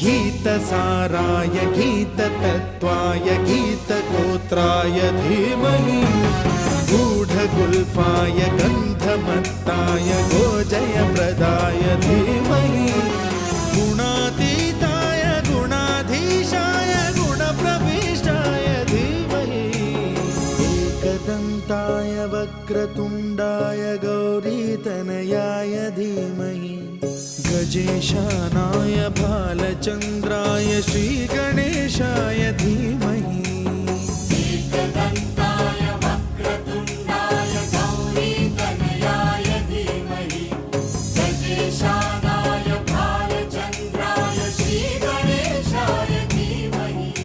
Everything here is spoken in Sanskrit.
गीतसाराय गीततत्त्वाय गीतगोत्राय धीमहि गूढगुल्फाय गन्धमत्ताय गोजयप्रदाय धीमहि गुणातीताय गुणाधीशाय गुणप्रविष्टाय धीमहि एकदन्ताय वक्रतुण्डाय गौरीतनयाय धीमहि गजेशानाय बालचन्द्राय श्रीगणेशाय